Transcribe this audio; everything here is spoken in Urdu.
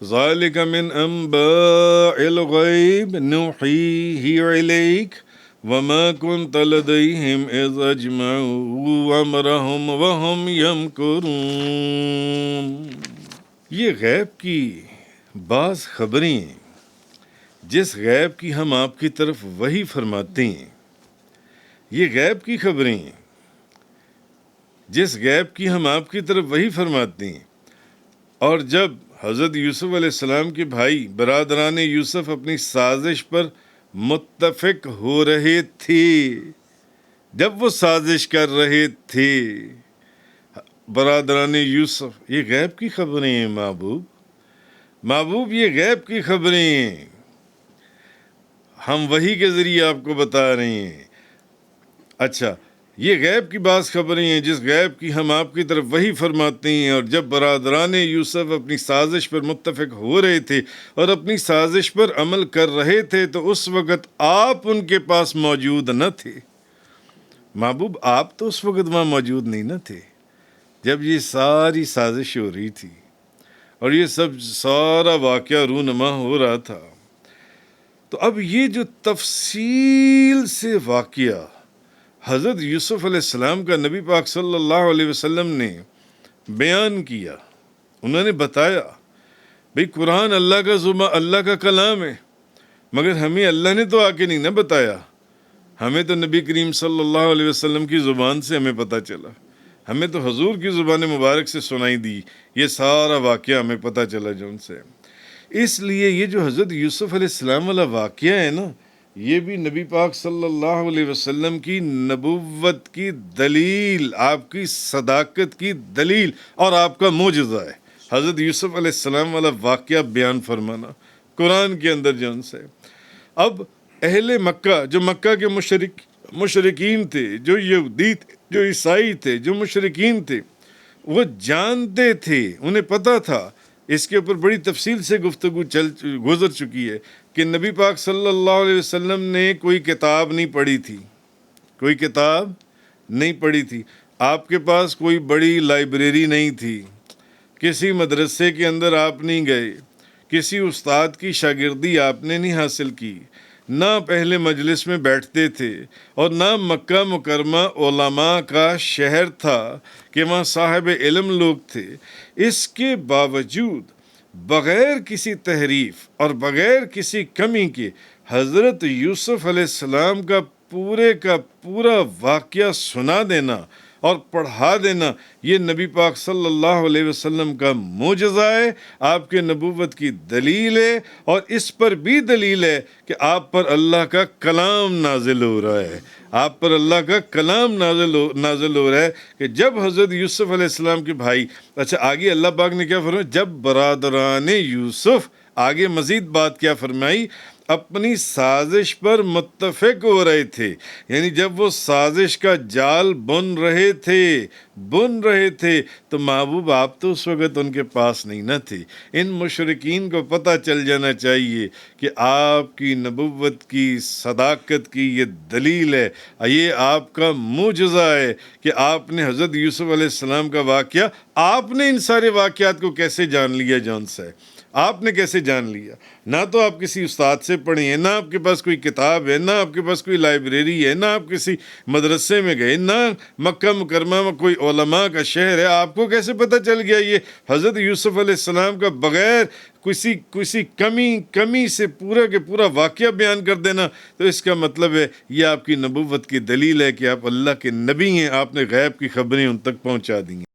ذالک من انباء الغیب نوحیہ الیک وما كنت لديهم اذ اجمعوا امرهم وهم يمكرون۔ یہ غیب کی بعض خبریں ہیں جس غیب کی ہم آپ کی طرف وحی فرماتے ہیں۔ یہ غیب کی خبریں ہیں جس غیب کی ہم آپ کی طرف وحی فرماتے ہیں۔ اور جب حضرت یوسف علیہ السلام کے بھائی برادران یوسف اپنی سازش پر متفق ہو رہے تھے، جب وہ سازش کر رہے تھے برادران یوسف، یہ غیب کی خبریں ہیں محبوب، یہ غیب کی خبریں ہیں، ہم وحی کے ذریعے آپ کو بتا رہے ہیں۔ اچھا، یہ غیب کی بعض خبریں ہیں جس غیب کی ہم آپ کی طرف وحی فرماتے ہیں۔ اور جب برادران یوسف اپنی سازش پر متفق ہو رہے تھے اور اپنی سازش پر عمل کر رہے تھے تو اس وقت آپ ان کے پاس موجود نہ تھے۔ محبوب، آپ تو اس وقت وہاں موجود نہیں نہ تھے جب یہ ساری سازش ہو رہی تھی اور یہ سارا واقعہ رونما ہو رہا تھا۔ تو اب یہ جو تفصیل سے واقعہ حضرت یوسف علیہ السلام کا نبی پاک صلی اللہ علیہ وسلم نے بیان کیا، انہوں نے بتایا، بھئی قرآن اللہ کا کلام ہے، مگر ہمیں اللہ نے تو آ کے نہیں نہ بتایا، ہمیں تو نبی کریم صلی اللہ علیہ وسلم کی زبان سے ہمیں پتہ چلا، ہمیں تو حضور کی زبان مبارک سے سنائی دی، یہ سارا واقعہ ہمیں پتہ چلا جو ان سے۔ اس لیے یہ جو حضرت یوسف علیہ السلام والا واقعہ ہے نا، یہ بھی نبی پاک صلی اللہ علیہ وسلم کی نبوت کی دلیل، آپ کی صداقت کی دلیل اور آپ کا معجزہ ہے، حضرت یوسف علیہ السلام والا واقعہ بیان فرمانا قرآن کے اندر جو ان سے۔ اب اہل مکہ، جو مکہ کے مشرکین تھے، جو یہودی تھے، جو عیسائی تھے، جو مشرکین تھے، وہ جانتے تھے، انہیں پتہ تھا، اس کے اوپر بڑی تفصیل سے گفتگو گزر چکی ہے کہ نبی پاک صلی اللہ علیہ وسلم نے کوئی کتاب نہیں پڑھی تھی، کوئی کتاب نہیں پڑھی تھی، آپ کے پاس کوئی بڑی لائبریری نہیں تھی، کسی مدرسے کے اندر آپ نہیں گئے، کسی استاد کی شاگردی آپ نے نہیں حاصل کی، نہ پہلے مجلس میں بیٹھتے تھے، اور نہ مکہ مکرمہ علماء کا شہر تھا کہ وہاں صاحب علم لوگ تھے۔ اس کے باوجود بغیر کسی تحریف اور بغیر کسی کمی کے حضرت یوسف علیہ السلام کا پورا واقعہ سنا دینا اور پڑھا دینا، یہ نبی پاک صلی اللہ علیہ وسلم کا معجزہ ہے، آپ کے نبوت کی دلیل ہے، اور اس پر بھی دلیل ہے کہ آپ پر اللہ کا کلام نازل ہو رہا ہے، آپ پر اللہ کا کلام نازل ہو رہا ہے کہ جب حضرت یوسف علیہ السلام کے بھائی، اچھا آگے اللہ پاک نے کیا فرمایا، جب برادران یوسف، آگے مزید بات کیا فرمائی، اپنی سازش پر متفق ہو رہے تھے، یعنی جب وہ سازش کا جال بن رہے تھے تو محبوب آپ تو اس وقت ان کے پاس نہیں نہ تھے۔ ان مشرکین کو پتہ چل جانا چاہیے کہ آپ کی نبوت کی صداقت کی یہ دلیل ہے، یہ آپ کا معجزہ ہے کہ آپ نے حضرت یوسف علیہ السلام کا واقعہ، آپ نے ان سارے واقعات کو کیسے جان لیا، جون سے آپ نے کیسے جان لیا؟ نہ تو آپ کسی استاد سے پڑھے ہیں، نہ آپ کے پاس کوئی کتاب ہے، نہ آپ کے پاس کوئی لائبریری ہے، نہ آپ کسی مدرسے میں گئے، نہ مکہ مکرمہ میں کوئی علماء کا شہر ہے، آپ کو کیسے پتہ چل گیا یہ حضرت یوسف علیہ السلام کا بغیر کسی کمی سے پورا کے پورا واقعہ بیان کر دینا؟ تو اس کا مطلب ہے یہ آپ کی نبوت کی دلیل ہے کہ آپ اللہ کے نبی ہیں، آپ نے غیب کی خبریں ان تک پہنچا دی ہیں۔